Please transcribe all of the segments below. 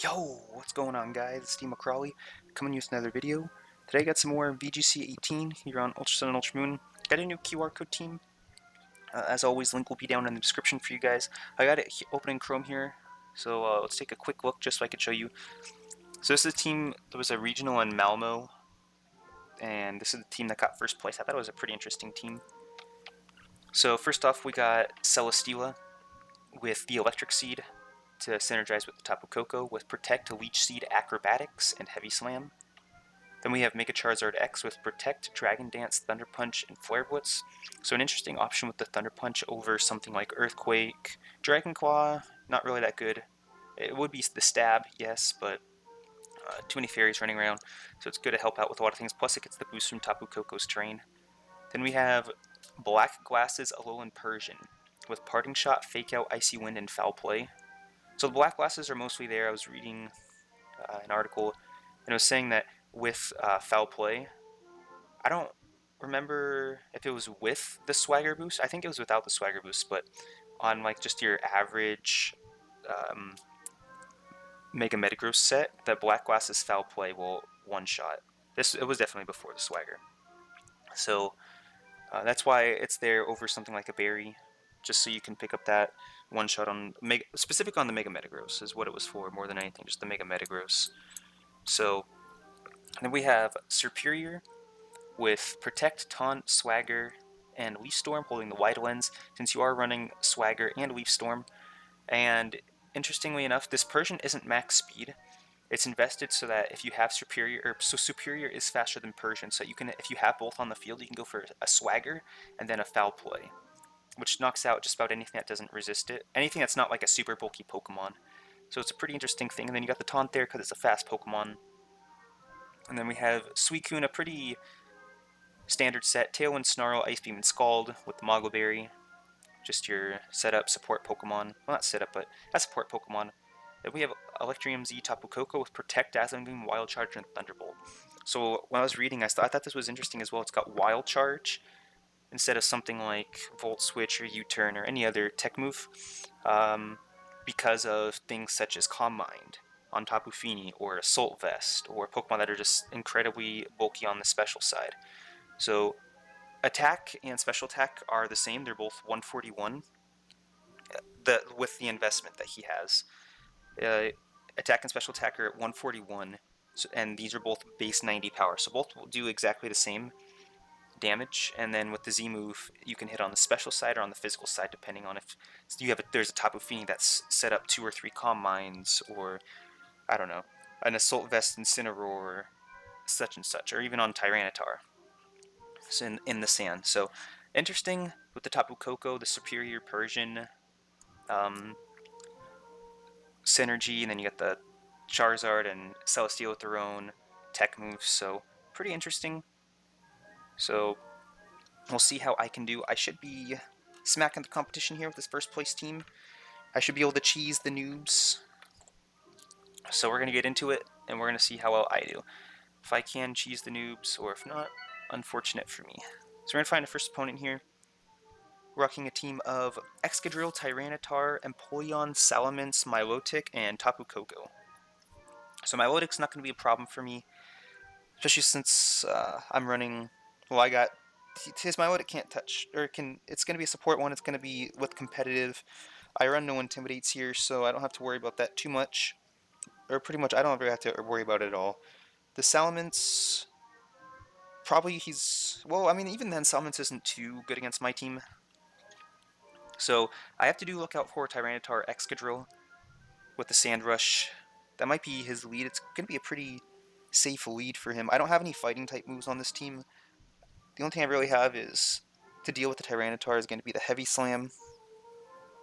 Yo, what's going on guys? It's Steve McCrawley coming to you with another video. Today I got some more VGC 18 here on Ultra Sun and Ultra Moon. Got a new QR code team. As always, link will be down in the description for you guys. I got it open in Chrome here, so let's take a quick look just so I can show you. So this is a team that was a regional in Malmo, and this is the team that got first place. I thought it was a pretty interesting team. So first off, we got Celesteela with the Electric Seed to synergize with the Tapu Koko with Protect, Leech Seed, Acrobatics, and Heavy Slam. Then we have Mega Charizard X with Protect, Dragon Dance, Thunder Punch, and Flare Blitz. So an interesting option with the Thunder Punch over something like Earthquake. Dragon Claw, not really that good. It would be the Stab, yes, but too many fairies running around, so it's good to help out with a lot of things. Plus it gets the boost from Tapu Koko's terrain. Then we have Black Glasses, Alolan Persian with Parting Shot, Fake Out, Icy Wind, and Foul Play. So the Black Glasses are mostly there. I was reading an article, and it was saying that with Foul Play, I don't remember if it was with the Swagger boost. I think it was without the Swagger boost, but on like just your average Mega Metagross set, the Black Glasses Foul Play will one-shot. It was definitely before the Swagger. So that's why it's there over something like a Berry, just so you can pick up that one shot on specific on the Mega Metagross is what it was for more than anything, just the Mega Metagross. So then we have Superior with Protect, Taunt, Swagger, and Leaf Storm, holding the wide lens since you are running Swagger and Leaf Storm. And interestingly enough, this Persian isn't max speed. It's invested so that if you have Superior, so Superior is faster than Persian, so you can, if you have both on the field, you can go for a Swagger and then a Foul Play, which knocks out just about anything that doesn't resist it. Anything that's not like a super bulky Pokemon. So it's a pretty interesting thing. And then you got the Taunt there because it's a fast Pokemon. And then we have Suicune, a pretty standard set. Tailwind, Snarl, Ice Beam, and Scald with the Moggle Berry. Just your setup support Pokemon. Well, not setup, but a support Pokemon. Then we have Electrium Z Tapu Koko with Protect, Dazzling Gleam, Wild Charge, and Thunderbolt. So when I was reading, I thought this was interesting as well. It's got Wild Charge instead of something like Volt Switch or U-Turn or any other tech move, because of things such as Calm Mind on Tapu Fini or Assault Vest or Pokemon that are just incredibly bulky on the special side. So attack and special attack are the same. They're both 141 with the investment that he has. Attack and special attack are at 141, and these are both base 90 power. So both will do exactly the same damage, and then with the Z move, you can hit on the special side or on the physical side, depending on if you have there's a Tapu Fini that's set up 2 or 3 Calm Minds, or I don't know, an Assault Vest Incineroar, such and such, or even on Tyranitar in the sand. So interesting with the Tapu Koko, the Superior Persian synergy, and then you got the Charizard and Celesteela with their own tech moves. So pretty interesting. So we'll see how I can do. I should be smacking the competition here with this first place team. I should be able to cheese the noobs. So we're going to get into it, and we're going to see how well I do. If I can cheese the noobs, or if not, unfortunate for me. So we're going to find a first opponent here. Rocking a team of Excadrill, Tyranitar, Empoleon, Salamence, Milotic, and Tapu Koko. So Milotic's not going to be a problem for me, especially since I'm running. Well, I got his Milotic can't touch, or can. It's going to be a support one. It's going to be with competitive. I run no Intimidates here, so I don't have to worry about that too much, or pretty much I don't really have to worry about it at all. The Salamence, probably he's, well, I mean, even then Salamence isn't too good against my team. So I have to look out for Tyranitar Excadrill with the Sand Rush. That might be his lead. It's going to be a pretty safe lead for him. I don't have any fighting type moves on this team. The only thing I really have is to deal with the Tyranitar is going to be the Heavy Slam,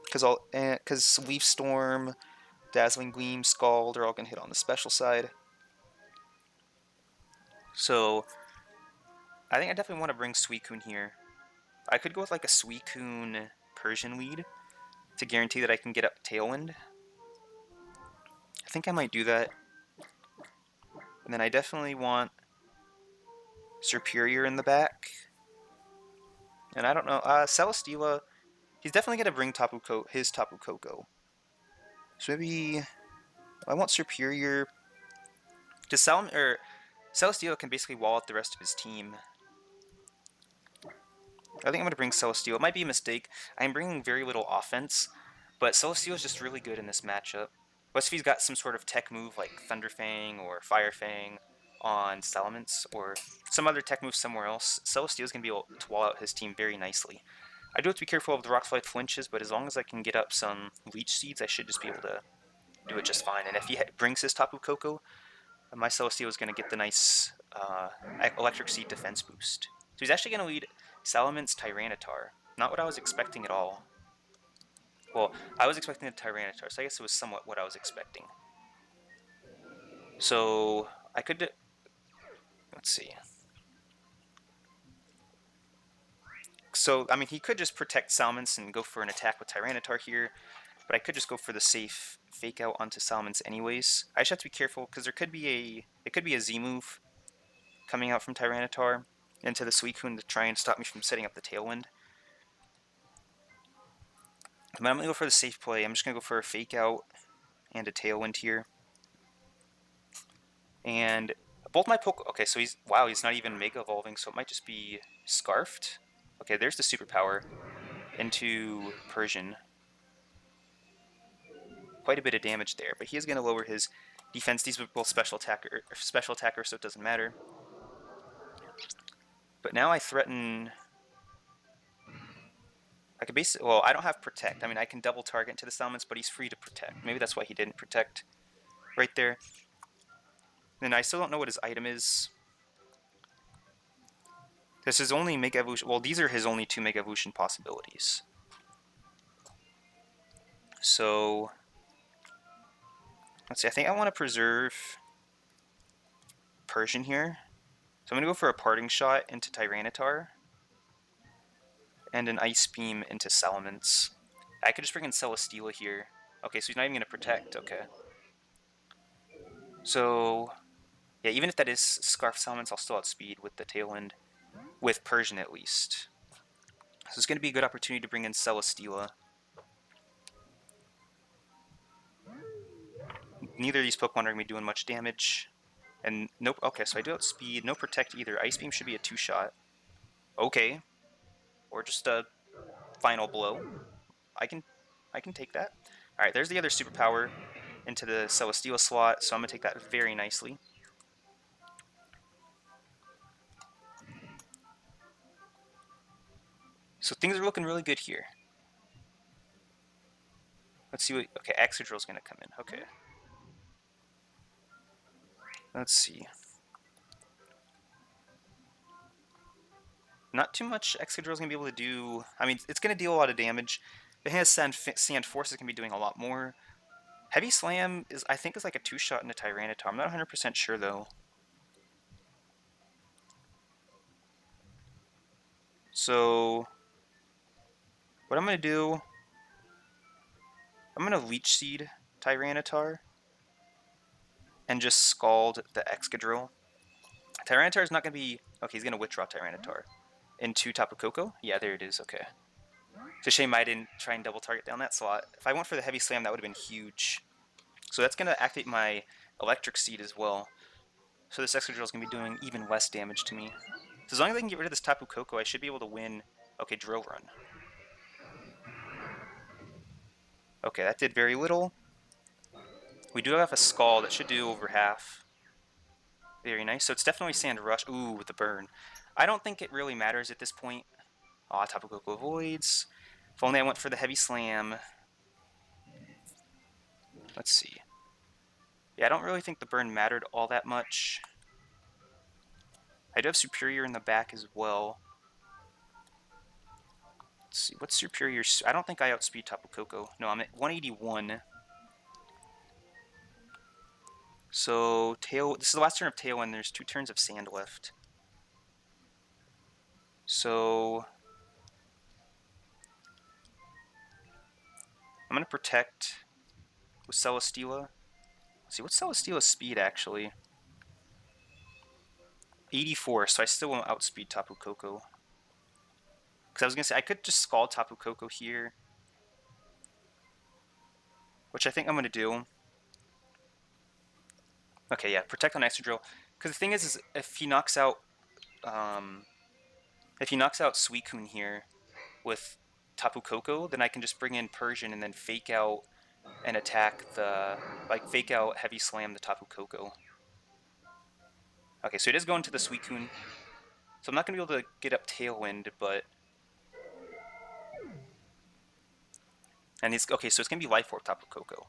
because Leaf Storm, Dazzling Gleam, Scald are all going to hit on the special side. So I think I definitely want to bring Suicune here. I could go with like a Suicune Persian lead to guarantee that I can get up Tailwind. I think I might do that. And then I definitely want Superior in the back. And I don't know, Celesteela, he's definitely going to bring his Tapu Koko. So maybe I want Superior. Because Celesteela can basically wall out the rest of his team. I think I'm going to bring Celesteela. It might be a mistake. I'm bringing very little offense, but Celesteela is just really good in this matchup. Plus, if he's got some sort of tech move like Thunder Fang or Fire Fang on Salamence or some other tech move somewhere else, Celesteela is going to be able to wall out his team very nicely. I do have to be careful of the Rock Slide flinches, but as long as I can get up some Leech Seeds, I should just be able to do it just fine. And if he brings his Tapu Koko, my Celesteela is going to get the nice Electric Seed defense boost. So he's actually going to lead Salamence Tyranitar. Not what I was expecting at all. Well, I was expecting the Tyranitar, so I guess it was somewhat what I was expecting. So I could... Let's see. So, I mean, he could just protect Salamence and go for an attack with Tyranitar here, but I could just go for the safe fake out onto Salamence anyways. I just have to be careful, because there could be a Z move coming out from Tyranitar into the Suicune to try and stop me from setting up the Tailwind. But I'm going to go for the safe play. I'm just going to go for a fake out and a Tailwind here. And both my okay, so he's not even Mega Evolving, so it might just be Scarfed. Okay, there's the superpower into Persian. Quite a bit of damage there, but he is going to lower his defense. These are both special attacker, so it doesn't matter. But now I threaten... I could basically... Well, I don't have Protect. I mean, I can double target into the Salamence, but he's free to Protect. Maybe that's why he didn't Protect right there. And I still don't know what his item is. This is only Mega Evolution... Well, these are his only 2 Mega Evolution possibilities. So... Let's see, I think I want to preserve Persian here. So I'm going to go for a Parting Shot into Tyranitar. And an Ice Beam into Salamence. I could just bring in Celesteela here. Okay, so he's not even going to Protect, okay. So, yeah, even if that is Scarf Salamence, I'll still outspeed with the Tailwind. With Persian, at least. So it's going to be a good opportunity to bring in Celesteela. Neither of these Pokemon are going to be doing much damage. And nope, okay, so I do outspeed, no Protect either. Ice Beam should be a 2-shot. Okay. Or just a Final Blow. I can take that. Alright, there's the other superpower into the Celesteela slot, so I'm going to take that very nicely. So things are looking really good here. Let's see what... Okay, Excadrill's going to come in. Okay. Let's see. Not too much Excadrill's going to be able to do... I mean, it's going to deal a lot of damage. It has Sand Force is going to be doing a lot more. Heavy Slam is, I think, is like a 2-shot into Tyranitar. I'm not 100% sure, though. So... What I'm going to do... I'm going to Leech Seed Tyranitar. And just Scald the Excadrill. Tyranitar is not going to be... Okay, he's going to withdraw Tyranitar. Into Tapu Koko? Yeah, there it is, okay. It's a shame I didn't try and double target down that slot. If I went for the Heavy Slam, that would have been huge. So that's going to activate my Electric Seed as well. So this Excadrill is going to be doing even less damage to me. So as long as I can get rid of this Tapu Koko, I should be able to win... Okay, Drill Run. Okay, that did very little. We do have a Scald that should do over half. Very nice. So it's definitely Sand Rush. Ooh, with the burn. I don't think it really matters at this point. Aw, Tapu Koko avoids. If only I went for the Heavy Slam. Let's see. Yeah, I don't really think the burn mattered all that much. I do have Superior in the back as well. Let's see, what's Superior? I don't think I outspeed Tapu Koko. No, I'm at 181. So, this is the last turn of Tailwind. There's 2 turns of Sand left. So, I'm going to Protect with Celesteela. Let's see, what's Celesteela's speed, actually? 84, so I still won't outspeed Tapu Koko. Because I was going to say, I could just Scald Tapu Koko here. Which I think I'm going to do. Okay, yeah, protect on Excadrill. Because the thing is if he knocks out Suicune here with Tapu Koko, then I can just bring in Persian and then fake out and attack fake out Heavy Slam the Tapu Koko. Okay, so it is going to the Suicune. So I'm not going to be able to get up Tailwind, but... And it's... Okay, so it's going to be Life Orb Tapu Koko.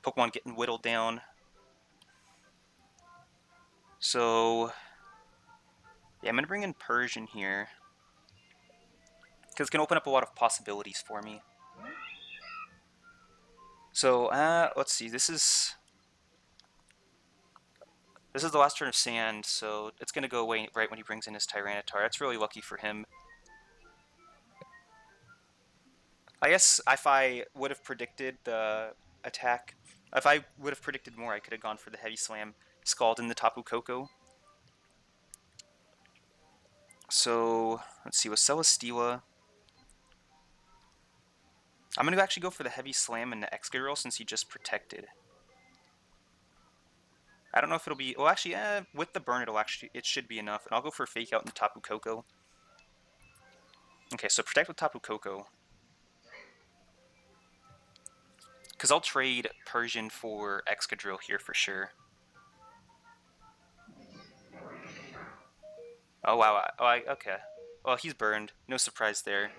Pokemon getting whittled down. So... Yeah, I'm going to bring in Persian here. Because it's going to open up a lot of possibilities for me. So, let's see. This is the last turn of Sand, so it's going to go away right when he brings in his Tyranitar. That's really lucky for him. I guess if I would have predicted the attack, if I would have predicted more, I could have gone for the Heavy Slam, Scald in the Tapu Koko. So, let's see, with Celesteela, I'm going to actually go for the Heavy Slam and the Excadrill since he just protected. I don't know if it'll be... Well, actually, with the burn, it should be enough. And I'll go for Fake Out in the Tapu Koko. Okay, so protect with Tapu Koko. Because I'll trade Persian for Excadrill here for sure. Oh, wow. Okay. Well, he's burned. No surprise there.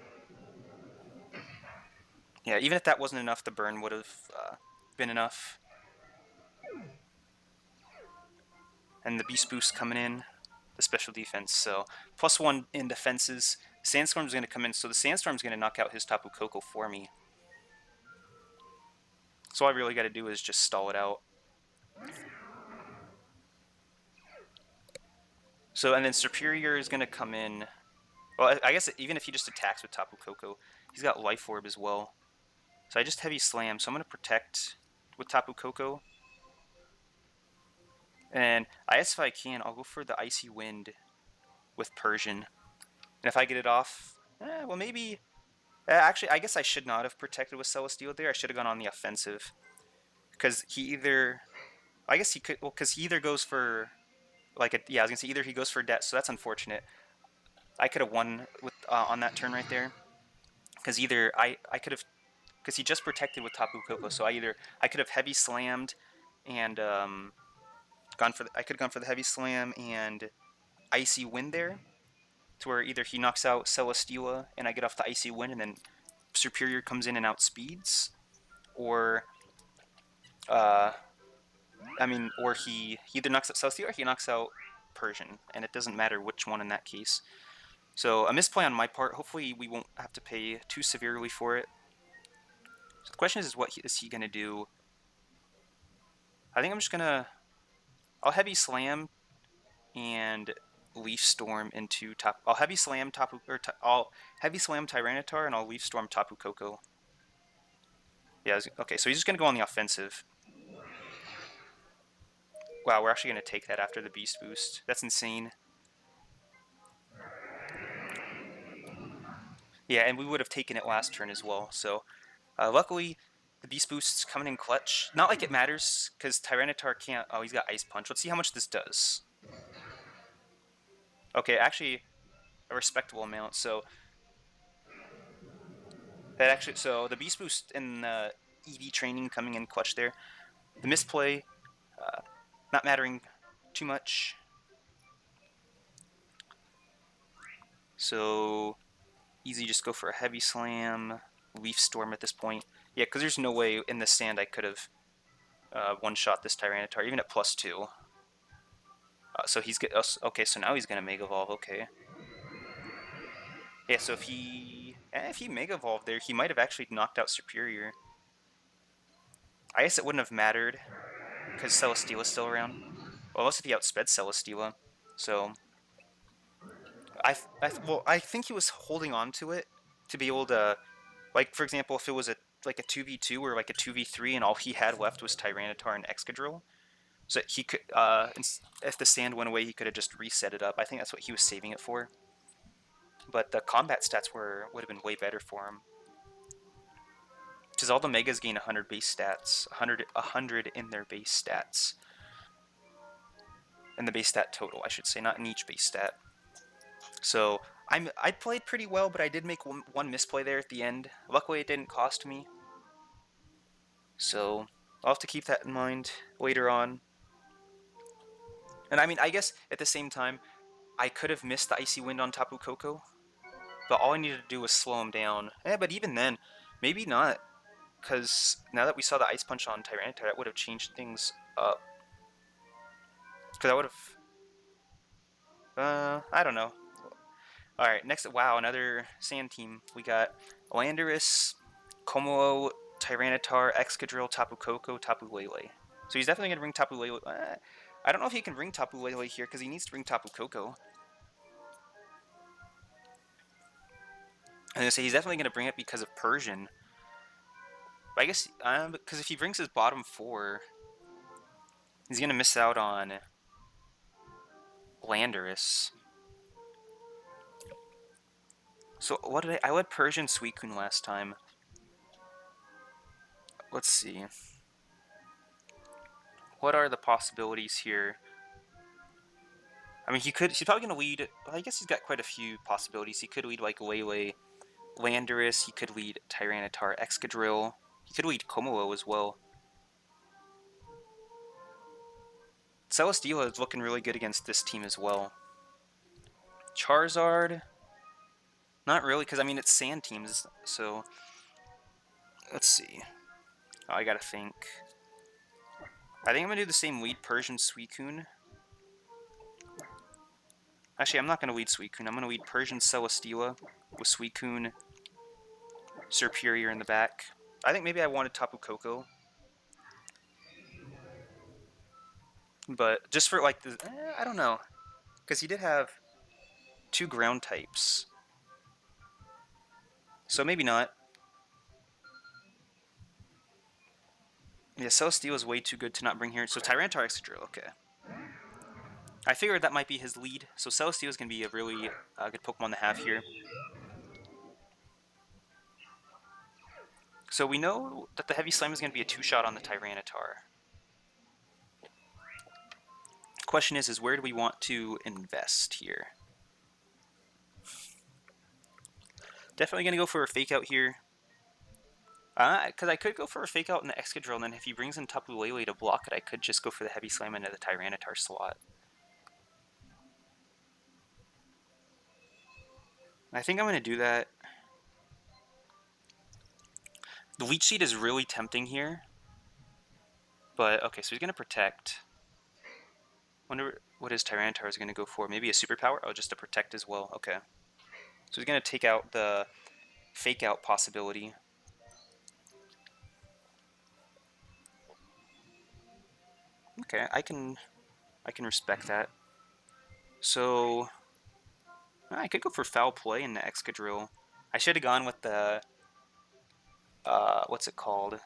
Yeah, even if that wasn't enough, the burn would have been enough. And the Beast Boost coming in, the special defense. So, +1 in defenses. Sandstorm's going to come in, so the Sandstorm's going to knock out his Tapu Koko for me. So all I really got to do is just stall it out. So, and then Superior is going to come in. Well, I guess even if he just attacks with Tapu Koko, he's got Life Orb as well. So I just Heavy Slam, so I'm going to protect with Tapu Koko. And I guess if I can, I'll go for the Icy Wind with Persian. And if I get it off, well maybe... actually, I guess I should not have protected with Celesteela there. I should have gone on the offensive. Because he either... I guess he could... Well, because he either goes for... yeah, I was going to say either he goes for Debt, so that's unfortunate. I could have won with on that turn right there. Because either I could have... Because he just protected with Tapu Koko, so I could have Heavy Slammed and I could have gone for the Heavy Slam and Icy Wind there, to where either he knocks out Celesteela and I get off the Icy Wind and then Superior comes in and outspeeds, or or he either knocks out Celesteela or he knocks out Persian, and it doesn't matter which one in that case. So a misplay on my part. Hopefully we won't have to pay too severely for it. So the question is, what is he going to do? I think I'm just going to... I'll Heavy Slam and Leaf Storm into I'll Heavy Slam I'll Heavy Slam Tyranitar and I'll Leaf Storm Tapu Koko. Yeah, okay, so he's just going to go on the offensive. Wow, we're actually going to take that after the Beast Boost. That's insane. Yeah, and we would have taken it last turn as well, so... luckily, the Beast Boost's coming in clutch. Not like it matters, because Tyranitar can't... Oh, he's got Ice Punch. Let's see how much this does. Okay, actually, a respectable amount, so... So the Beast Boost and the EV training coming in clutch there. The misplay, not mattering too much. So, easy, just go for a Heavy Slam, Leaf Storm at this point. Yeah, because there's no way in the sand I could have one-shot this Tyranitar, even at +2. So he's okay, so now he's gonna Mega Evolve. Okay. Yeah, so if he Mega Evolved there, he might have actually knocked out Superior. I guess it wouldn't have mattered because Celesteela's still around. Well, unless if he outsped Celesteela. So I think he was holding on to it to be able to, like, for example, if it was a 2v2 or like a 2v3 and all he had left was Tyranitar and Excadrill, so he could if the sand went away, he could have just reset it up. I think that's what he was saving it for. But the combat stats would have been way better for him Because all the Megas gain 100 base stats. 100 in their base stats. In the base stat total, I should say, not in each base stat. So I played pretty well, but I did make one misplay there at the end. Luckily, it didn't cost me. So I'll have to keep that in mind later on. And I mean, I guess at the same time, I could have missed the Icy Wind on Tapu Koko, but all I needed to do was slow him down. But even then, maybe not, because now that we saw the Ice Punch on Tyranitar, that would have changed things up. Because I would have... I don't know. Alright, next, wow, another Sand team. We got Landorus, Komodo, Tyranitar, Excadrill, Tapu Koko, Tapu Lele. So he's definitely going to bring Tapu Lele. I don't know if he can bring Tapu Lele here, because he needs to bring Tapu Koko. I'm going to say he's definitely going to bring it because of Persian. But I guess, because if he brings his bottom 4, he's going to miss out on Landorus. So what did I led Persian Suicune last time. Let's see. What are the possibilities here? I mean, he's probably going to lead, well, I guess he's got quite a few possibilities. He could lead like Lele, Landorus, he could lead Tyranitar, Excadrill, he could lead Komodo as well. Celesteela is looking really good against this team as well. Charizard, not really, because I mean it's Sand teams, so let's see. Oh, I gotta think. I think I'm gonna do the same lead Persian Suicune. Actually, I'm not gonna lead Suicune. I'm gonna lead Persian Celesteela with Suicune Superior in the back. I think maybe I wanted Tapu Koko, but just for like the, I don't know, because he did have 2 ground types, so maybe not. Yeah, Celesteela is way too good to not bring here. So Tyranitar Excadrill, okay. I figured that might be his lead, so Celesteela is going to be a really good Pokemon to have here. So we know that the Heavy Slam is going to be a 2-shot on the Tyranitar. The question is where do we want to invest here? Definitely going to go for a Fake Out here. Because I could go for a Fake Out in the Excadrill, and then if he brings in Tapu Lele to block it, I could just go for the Heavy Slam into the Tyranitar slot. I think I'm going to do that. The Leech Seed is really tempting here. But, okay, so he's going to Protect. Wonder what his Tyranitar is going to go for. Maybe a Superpower? Oh, just a Protect as well. Okay. So he's going to take out the Fake Out possibility. Okay, I can respect that. So I could go for Foul Play in the Excadrill. I should have gone with the what's it called?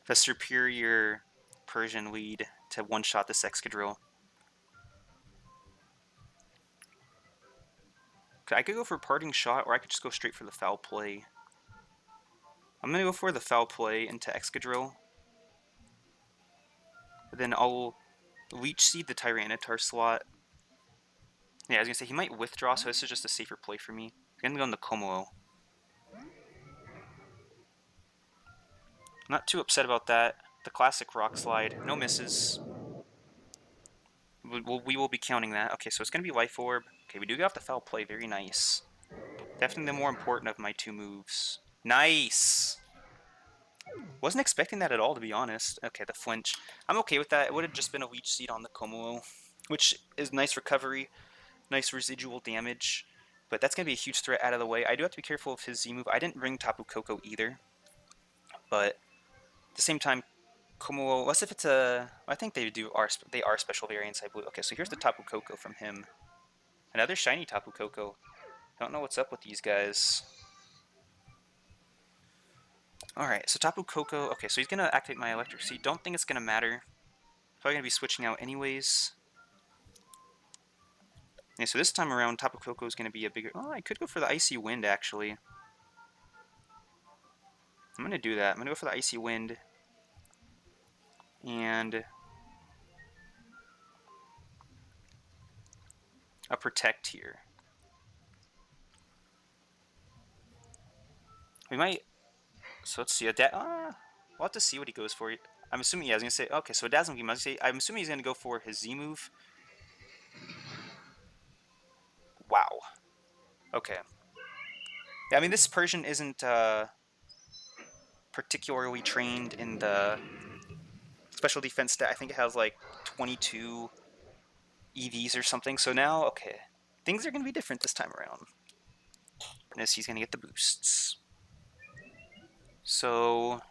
The Superior Persian lead to one-shot this Excadrill. I could go for Parting Shot, or I could just go straight for the Foul Play. I'm gonna go for the Foul Play into Excadrill. Then I'll Leech Seed the Tyranitar slot. Yeah, I was gonna say he might withdraw, so this is just a safer play for me. I'm gonna go in the Komodo. Not too upset about that. The classic Rock Slide, no misses. We will be counting that. Okay, so it's gonna be Life Orb. Okay, we do get off the Foul Play, very nice. Definitely the more important of my 2 moves. Nice! Wasn't expecting that at all, to be honest. Okay, the flinch. I'm okay with that. It would have just been a Leech Seed on the Komodo, which is nice recovery, nice residual damage, but that's going to be a huge threat out of the way. I do have to be careful of his Z-move. I didn't bring Tapu Koko either, but at the same time, Komodo, unless if it's a... I think they are special variants, I believe. Okay, so here's the Tapu Koko from him. Another shiny Tapu Koko. Don't know what's up with these guys. Alright, so Tapu Koko, okay, so he's going to activate my Electric Seed. Don't think it's going to matter. Probably going to be switching out anyways. Yeah, so this time around, Tapu Koko is going to be a bigger... Oh, I could go for the Icy Wind, actually. I'm going to do that. I'm going to go for the Icy Wind. And a Protect here. We might... So let's see. We'll have to see what he goes for. I'm assuming, yeah, I was going to say... Okay, so a Dazzling Beam. I'm assuming he's going to go for his Z move. Wow. Okay. Yeah, I mean, this Persian isn't particularly trained in the special defense stat. I think it has like 22 EVs or something. So now, okay, things are going to be different this time around. Notice he's going to get the boosts. So,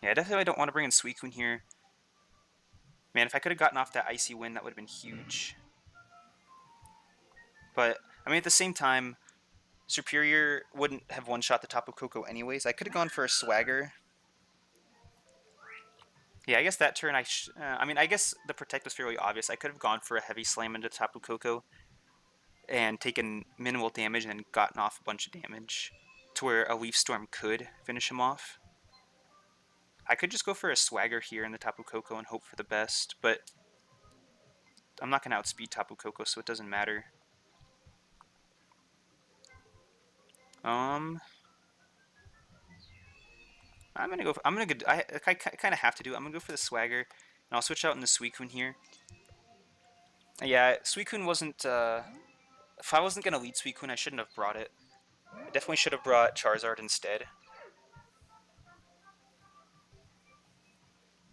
yeah, definitely I don't want to bring in Suicune here. Man, if I could have gotten off that Icy Wind, that would have been huge. But, I mean, at the same time, Superior wouldn't have one-shot the Tapu Koko anyways. I could have gone for a Swagger. Yeah, I guess that turn I mean, I guess the Protect was fairly obvious. I could have gone for a Heavy Slam into Tapu Koko and taken minimal damage and then gotten off a bunch of damage to where a Leaf Storm could finish him off. I could just go for a Swagger here in the Tapu Koko and hope for the best, but I'm not going to outspeed Tapu Koko, so it doesn't matter. I'm gonna go. I kind of have to do. I'm gonna go for the Swagger, and I'll switch out in the Suicune here. Yeah, Suicune wasn't. If I wasn't gonna lead Suicune, I shouldn't have brought it. I definitely should have brought Charizard instead.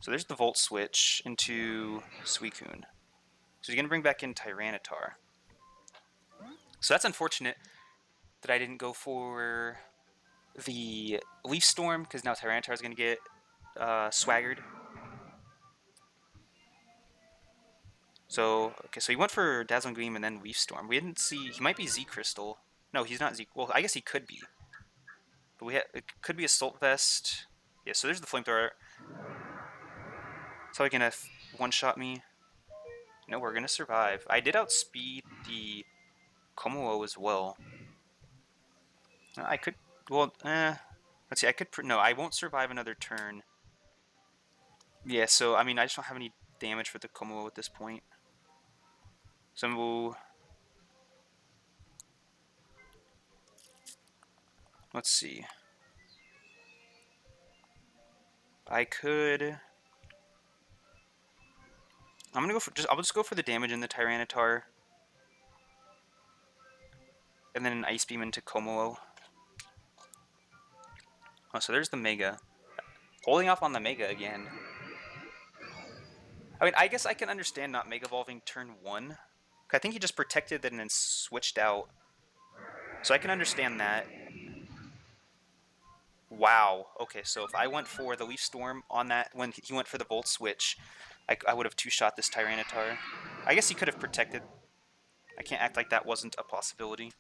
So there's the Volt switch into Suicune. So he's gonna bring back in Tyranitar. So that's unfortunate that I didn't go for the Leaf Storm, because now Tyranitar is going to get swaggered. So, okay, so he went for Dazzling Gleam and then Leaf Storm. We didn't see... He might be Z Crystal. No, he's not Z... Well, I guess he could be. But it could be Assault Vest. Yeah, so there's the Flamethrower. So he can one-shot me. No, we're going to survive. I did outspeed the Komodo as well. I could... Well, let's see, I could... No, I won't survive another turn. Yeah, so, I mean, I just don't have any damage for the Komodo at this point. So, let's see. I could... I'm gonna go for... I'll just go for the damage in the Tyranitar. And then an Ice Beam into Komodo. Oh, so there's the Mega. Holding off on the Mega again. I mean, I guess I can understand not Mega Evolving turn 1. I think he just protected and then switched out. So I can understand that. Wow. Okay, so if I went for the Leaf Storm on that, when he went for the Volt Switch, I would have two-shot this Tyranitar. I guess he could have protected. I can't act like that wasn't a possibility.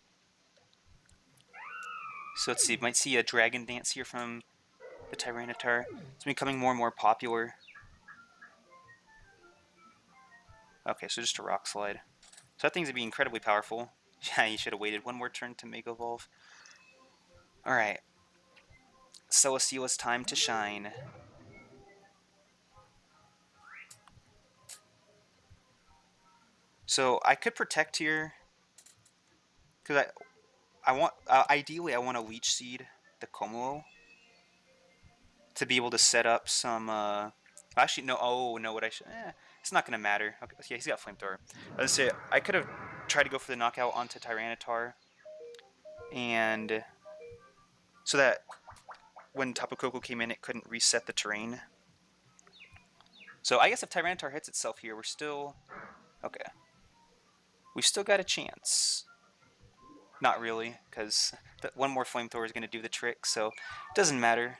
So let's see, might see a Dragon Dance here from the Tyranitar. It's becoming more and more popular. Okay, so just a Rock Slide. So that thing's going to be incredibly powerful. Yeah, he should have waited one more turn to Mega Evolve. Alright. Celesteela's time to shine. So I could protect here. Because I want, ideally I want to Leech Seed the Komodo. To be able to set up some, actually, no, oh, no, what I should, it's not going to matter. Okay, yeah, he's got Flamethrower. Let's say, I could have tried to go for the knockout onto Tyranitar. And so that when Tapu Koko came in, it couldn't reset the terrain. So I guess if Tyranitar hits itself here, we're still, okay. We've still got a chance. Not really, because one more Flamethrower is going to do the trick, so it doesn't matter.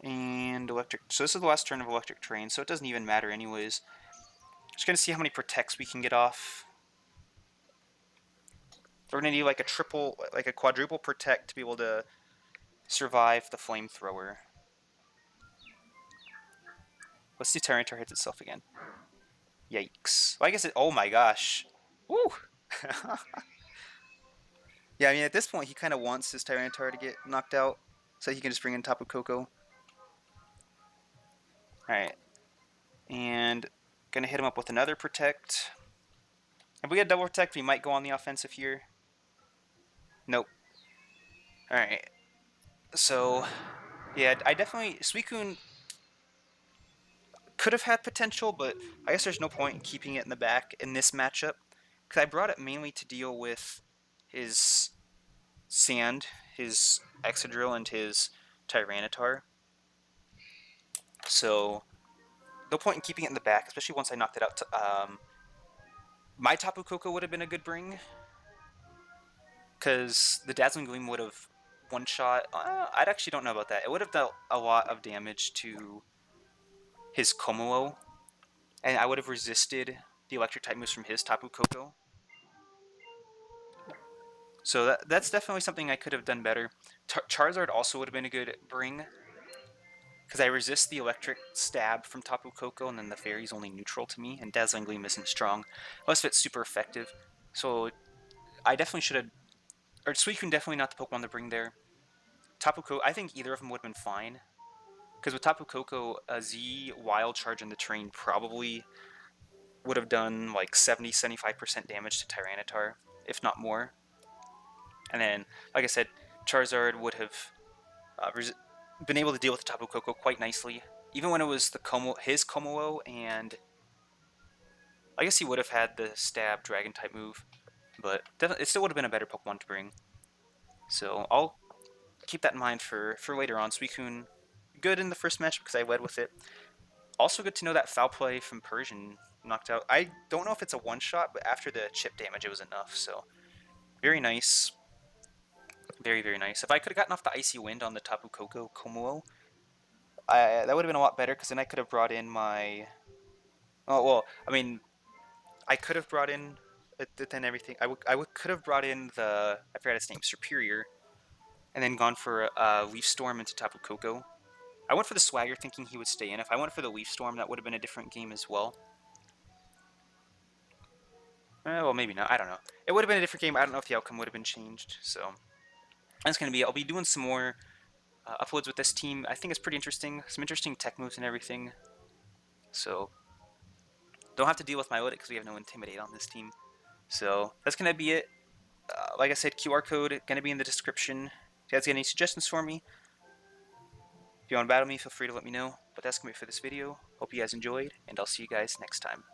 And Electric, so this is the last turn of Electric Terrain, so it doesn't even matter anyways. Just going to see how many Protects we can get off. We're going to need like a triple, like a quadruple Protect to be able to survive the Flamethrower. Let's see if Tyranitar hits itself again. Yikes. Well, I guess it, oh my gosh. Woo! Yeah, I mean, at this point, he kind of wants his Tyranitar to get knocked out so he can just bring in Tapu Koko. Alright. And gonna hit him up with another Protect. If we get double Protect, we might go on the offensive here. Nope. Alright. So, yeah, I definitely... Suicune could have had potential, but I guess there's no point in keeping it in the back in this matchup. Because I brought it mainly to deal with his Sand, his Excadrill, and his Tyranitar. So, no point in keeping it in the back, especially once I knocked it out. My Tapu Koko would have been a good bring, because the Dazzling Gleam would have one-shot. I actually don't know about that. It would have dealt a lot of damage to his Komodo, and I would have resisted the electric-type moves from his Tapu Koko. So that's definitely something I could have done better. Charizard also would have been a good bring, because I resist the electric stab from Tapu Koko, and then the fairy's only neutral to me, and Dazzling Gleam isn't strong, unless it's super effective. So I definitely should have... Or Suicune definitely not the Pokemon to bring there. Tapu Koko, I think either of them would have been fine. Because with Tapu Koko, a Z Wild Charge in the terrain probably would have done like 70-75% damage to Tyranitar, if not more. And then, like I said, Charizard would have been able to deal with the Tapu Koko quite nicely. Even when it was his Komodo, and I guess he would have had the Stab Dragon type move, but it still would have been a better Pokemon to bring. So I'll keep that in mind for later on. Suicune, good in the first match because I led with it. Also good to know that Foul Play from Persian knocked out. I don't know if it's a one-shot, but after the chip damage, it was enough. So very nice. Very, very nice. If I could have gotten off the Icy Wind on the Tapu Koko Komuo, that would have been a lot better, because then I could have brought in my... Oh, well, I mean, I could have brought in... Then everything... could have brought in the... I forgot his name, Superior, and then gone for a Leaf Storm into Tapu Koko. I went for the Swagger thinking he would stay in. If I went for the Leaf Storm, that would have been a different game as well. Well, maybe not. I don't know. It would have been a different game. I don't know if the outcome would have been changed. So that's going to be it. I'll be doing some more uploads with this team. I think it's pretty interesting. Some interesting tech moves and everything. So don't have to deal with my Milotic because we have no Intimidate on this team. So that's going to be it. Like I said, QR code going to be in the description. If you guys got any suggestions for me, if you want to battle me, feel free to let me know. But that's going to be it for this video. Hope you guys enjoyed, and I'll see you guys next time.